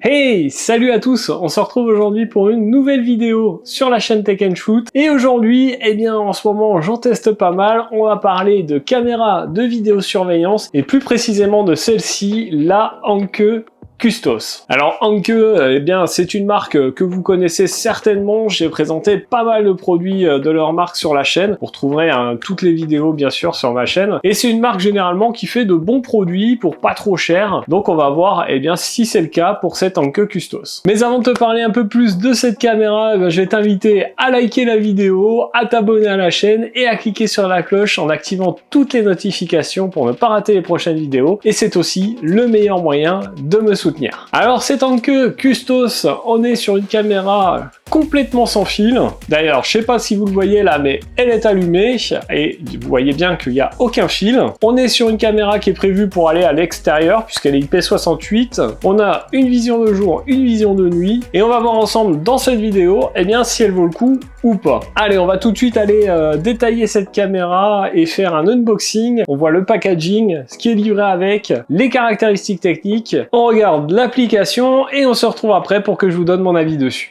Hey, salut à tous, on se retrouve aujourd'hui pour une nouvelle vidéo sur la chaîne Tech & Shoot. Et aujourd'hui, en ce moment, j'en teste pas mal. On va parler de caméras de vidéosurveillance et plus précisément de celle-ci, la Anke Custos. Alors Anke, c'est une marque que vous connaissez certainement. J'ai présenté pas mal de produits de leur marque sur la chaîne. Vous retrouverez toutes les vidéos bien sûr sur ma chaîne. Et c'est une marque généralement qui fait de bons produits pour pas trop cher. Donc on va voir si c'est le cas pour cette Anke Custos. Mais avant de te parler un peu plus de cette caméra, je vais t'inviter à liker la vidéo, à t'abonner à la chaîne et à cliquer sur la cloche en activant toutes les notifications pour ne pas rater les prochaines vidéos. Et c'est aussi le meilleur moyen de me soutenir. Alors cette Anke Custos, on est sur une caméra complètement sans fil. D'ailleurs, je sais pas si vous le voyez là, mais elle est allumée et vous voyez bien qu'il n'y a aucun fil. On est sur une caméra qui est prévue pour aller à l'extérieur puisqu'elle est IP68. On a une vision de jour, une vision de nuit et on va voir ensemble dans cette vidéo si elle vaut le coup ou pas. Allez, on va tout de suite aller détailler cette caméra et faire un unboxing. On voit le packaging, ce qui est livré avec, les caractéristiques techniques. On regarde l'application et on se retrouve après pour que je vous donne mon avis dessus.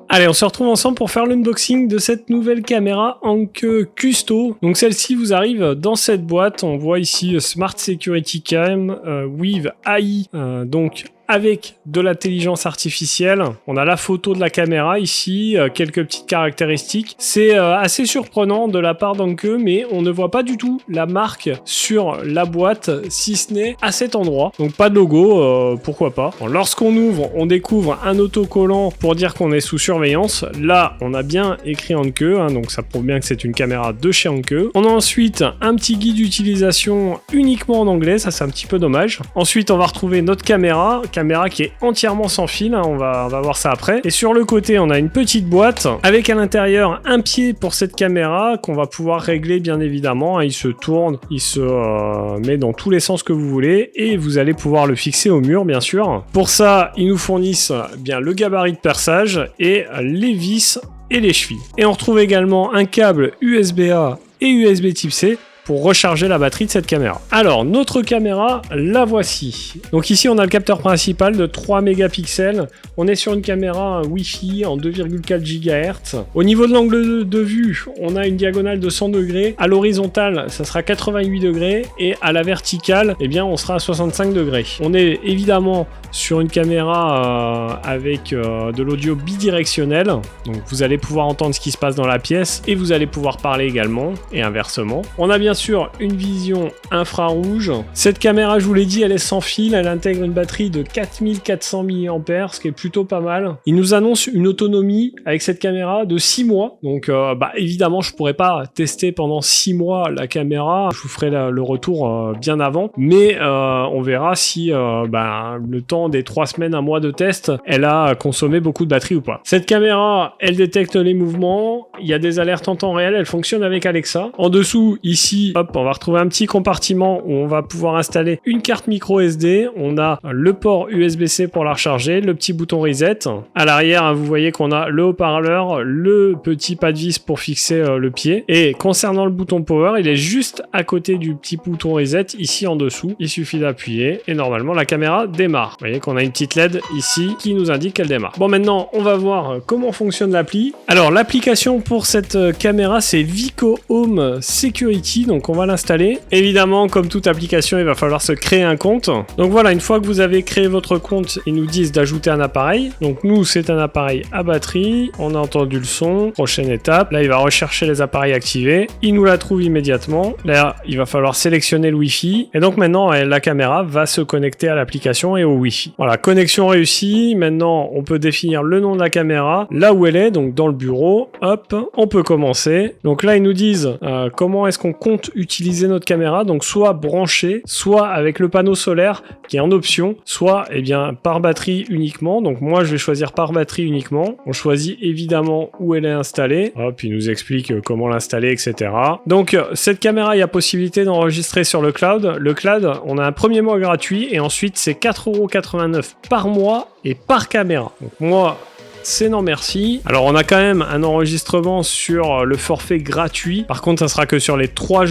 Allez, on se retrouve ensemble pour faire l'unboxing de cette nouvelle caméra Anke Custos. Donc celle-ci vous arrive dans cette boîte. On voit ici Smart Security Cam with AI, donc avec de l'intelligence artificielle. On a la photo de la caméra ici, quelques petites caractéristiques. C'est assez surprenant de la part d'Anke, mais on ne voit pas du tout la marque sur la boîte, si ce n'est à cet endroit. Donc pas de logo, pourquoi pas. Bon, lorsqu'on ouvre, on découvre un autocollant pour dire qu'on est sous surveillance. Là, on a bien écrit Anke, donc ça prouve bien que c'est une caméra de chez Anke. On a ensuite un petit guide d'utilisation uniquement en anglais, ça c'est un petit peu dommage. Ensuite, on va retrouver notre caméra qui est entièrement sans fil, on va voir ça après. Et sur le côté, on a une petite boîte avec à l'intérieur un pied pour cette caméra qu'on va pouvoir régler bien évidemment. Il se tourne, il se met dans tous les sens que vous voulez et vous allez pouvoir le fixer au mur bien sûr. Pour ça, ils nous fournissent bien le gabarit de perçage et les vis et les chevilles. Et on retrouve également un câble USB-A et USB Type C pour recharger la batterie de cette caméra. Alors, notre caméra, la voici. Donc ici, on a le capteur principal de 3 mégapixels. On est sur une caméra Wi-Fi en 2,4 GHz. Au niveau de l'angle de vue, on a une diagonale de 100 degrés. À l'horizontale, ça sera 88 degrés. Et à la verticale, on sera à 65 degrés. On est évidemment sur une caméra avec de l'audio bidirectionnel. Donc vous allez pouvoir entendre ce qui se passe dans la pièce et vous allez pouvoir parler également et inversement. On a bien sûr une vision infrarouge. Cette caméra, je vous l'ai dit, elle est sans fil, elle intègre une batterie de 4400 mAh, ce qui est plutôt pas mal. Il nous annonce une autonomie avec cette caméra de 6 mois. Donc évidemment, je pourrais pas tester pendant 6 mois la caméra, je vous ferai le retour bien avant, mais on verra si le temps des 3 semaines, 1 mois de test, elle a consommé beaucoup de batterie ou pas. Cette caméra, elle détecte les mouvements, il y a des alertes en temps réel, elle fonctionne avec Alexa. En dessous, ici, on va retrouver un petit compartiment où on va pouvoir installer une carte micro SD. On a le port USB-C pour la recharger, le petit bouton reset. À l'arrière, vous voyez qu'on a le haut-parleur, le petit pas de vis pour fixer le pied. Et concernant le bouton power, il est juste à côté du petit bouton reset, ici en dessous. Il suffit d'appuyer et normalement la caméra démarre. Vous voyez qu'on a une petite LED ici qui nous indique qu'elle démarre. Bon, maintenant, on va voir comment fonctionne l'appli. Alors, l'application pour cette caméra, c'est Vico Home Security. Donc on va l'installer. Évidemment, comme toute application, il va falloir se créer un compte. Donc voilà, une fois que vous avez créé votre compte, ils nous disent d'ajouter un appareil. Donc nous, c'est un appareil à batterie. On a entendu le son. Prochaine étape. Là, il va rechercher les appareils activés. Il nous la trouve immédiatement. Là, il va falloir sélectionner le Wi-Fi. Et donc maintenant, la caméra va se connecter à l'application et au Wi-Fi. Voilà, connexion réussie. Maintenant, on peut définir le nom de la caméra, là où elle est, donc dans le bureau. Hop, on peut commencer. Donc là, ils nous disent comment est-ce qu'on compte utiliser notre caméra, donc soit branchée, soit avec le panneau solaire qui est en option, soit par batterie uniquement. Donc moi je vais choisir par batterie uniquement. On choisit évidemment où elle est installée. Hop, il nous explique comment l'installer, etc. Donc cette caméra, il y a possibilité d'enregistrer sur le cloud. Le cloud, on a un premier mois gratuit et ensuite c'est 4,89 € par mois et par caméra. Donc moi, c'est non merci. Alors on a quand même un enregistrement sur le forfait gratuit. Par contre, ça sera que sur les 3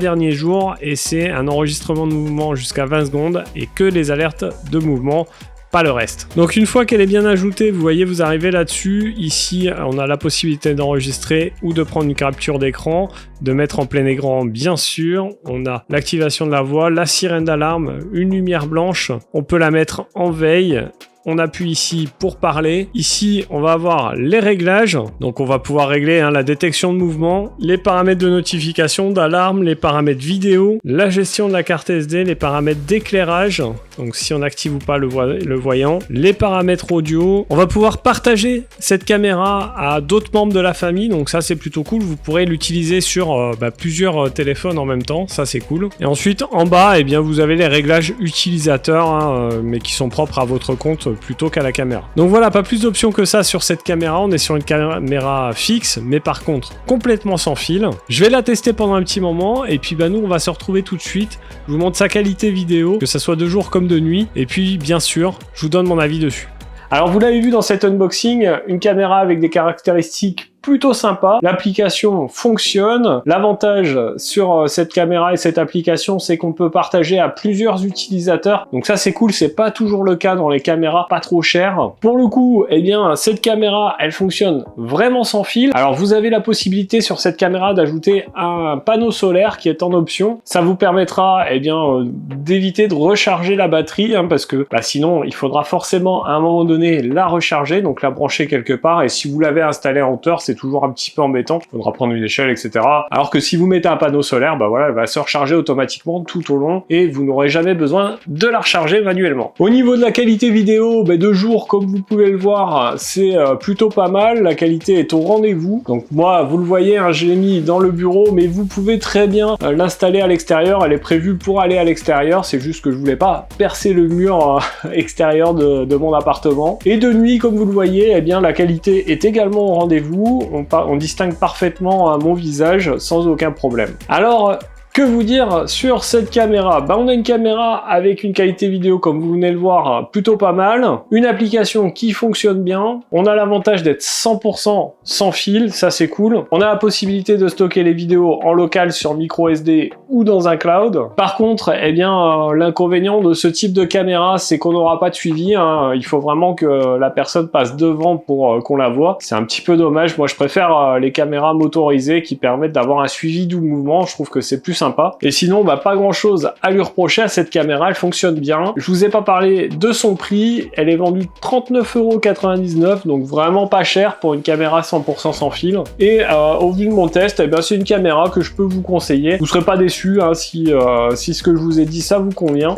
derniers jours et c'est un enregistrement de mouvement jusqu'à 20 secondes et que les alertes de mouvement pas le reste. Donc une fois qu'elle est bien ajoutée, vous voyez, vous arrivez là-dessus. Ici, on a la possibilité d'enregistrer ou de prendre une capture d'écran, de mettre en plein écran, bien sûr. On a l'activation de la voix, la sirène d'alarme, une lumière blanche. On peut la mettre en veille. On appuie ici pour parler. Ici, on va avoir les réglages. Donc, on va pouvoir régler la détection de mouvement, les paramètres de notification, d'alarme, les paramètres vidéo, la gestion de la carte SD, les paramètres d'éclairage. Donc, si on active ou pas le voyant, les paramètres audio. On va pouvoir partager cette caméra à d'autres membres de la famille. Donc, ça, c'est plutôt cool. Vous pourrez l'utiliser sur plusieurs téléphones en même temps. Ça, c'est cool. Et ensuite, en bas, eh bien, vous avez les réglages utilisateurs, mais qui sont propres à votre compte plutôt qu'à la caméra. Donc voilà, pas plus d'options que ça sur cette caméra. On est sur une caméra fixe, mais par contre complètement sans fil. Je vais la tester pendant un petit moment et puis nous on va se retrouver tout de suite. Je vous montre sa qualité vidéo, que ça soit de jour comme de nuit, et puis bien sûr je vous donne mon avis dessus. Alors vous l'avez vu dans cet unboxing, une caméra avec des caractéristiques plutôt sympa. L'application fonctionne. L'avantage sur cette caméra et cette application, c'est qu'on peut partager à plusieurs utilisateurs. Donc ça, c'est cool. C'est pas toujours le cas dans les caméras pas trop chères. Pour le coup, eh bien, cette caméra, elle fonctionne vraiment sans fil. Alors, vous avez la possibilité sur cette caméra d'ajouter un panneau solaire qui est en option. Ça vous permettra, eh bien, d'éviter de recharger la batterie, parce que sinon, il faudra forcément à un moment donné la recharger, donc la brancher quelque part. Et si vous l'avez installée en hauteur, c'est toujours un petit peu embêtant, il faudra prendre une échelle, etc. Alors que si vous mettez un panneau solaire, elle va se recharger automatiquement tout au long et vous n'aurez jamais besoin de la recharger manuellement. Au niveau de la qualité vidéo, de jour, comme vous pouvez le voir, c'est plutôt pas mal, la qualité est au rendez-vous. Donc moi, vous le voyez, je l'ai mis dans le bureau, mais vous pouvez très bien l'installer à l'extérieur, elle est prévue pour aller à l'extérieur, c'est juste que je voulais pas percer le mur extérieur de mon appartement. Et de nuit, comme vous le voyez, eh bien la qualité est également au rendez-vous. On distingue parfaitement mon visage sans aucun problème. Alors, que vous dire sur cette caméra? On a une caméra avec une qualité vidéo, comme vous venez de le voir, plutôt pas mal. Une application qui fonctionne bien. On a l'avantage d'être 100% sans fil, ça c'est cool. On a la possibilité de stocker les vidéos en local sur micro SD ou dans un cloud. Par contre, eh bien, l'inconvénient de ce type de caméra, c'est qu'on n'aura pas de suivi. Il faut vraiment que la personne passe devant pour qu'on la voie. C'est un petit peu dommage. Moi, je préfère les caméras motorisées qui permettent d'avoir un suivi du mouvement. Je trouve que c'est plus sympa. Et sinon, pas grand chose à lui reprocher à cette caméra, elle fonctionne bien. Je vous ai pas parlé de son prix, elle est vendue 39,99 €, donc vraiment pas cher pour une caméra 100% sans fil. Et au vu de mon test, c'est une caméra que je peux vous conseiller. Vous serez pas déçus si ce que je vous ai dit ça vous convient,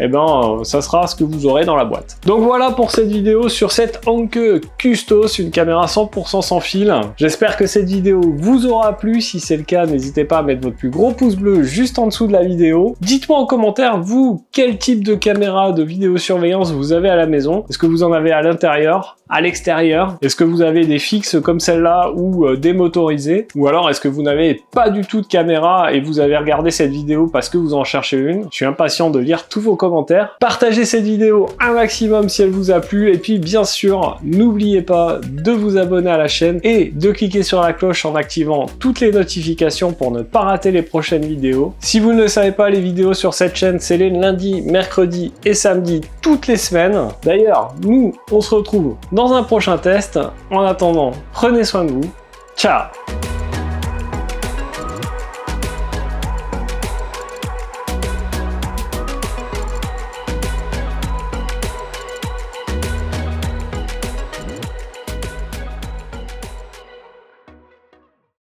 ça sera ce que vous aurez dans la boîte. Donc voilà pour cette vidéo sur cette Anke Custos, une caméra 100% sans fil. J'espère que cette vidéo vous aura plu. Si c'est le cas, n'hésitez pas à mettre votre plus gros pouce bleu juste en dessous de la vidéo. Dites-moi en commentaire, vous, quel type de caméra de vidéosurveillance vous avez à la maison? Est-ce que vous en avez à l'intérieur, à l'extérieur? Est-ce que vous avez des fixes comme celle-là ou des motorisées? Ou alors est-ce que vous n'avez pas du tout de caméra et vous avez regardé cette vidéo parce que vous en cherchez une? Je suis impatient de lire tous vos commentaires. Partagez cette vidéo un maximum si elle vous a plu et puis bien sûr, n'oubliez pas de vous abonner à la chaîne et de cliquer sur la cloche en activant toutes les notifications pour ne pas rater les prochaines vidéos. Si vous ne le savez pas, les vidéos sur cette chaîne, c'est les lundis, mercredis et samedis toutes les semaines. D'ailleurs, nous, on se retrouve dans un prochain test. En attendant, prenez soin de vous. Ciao!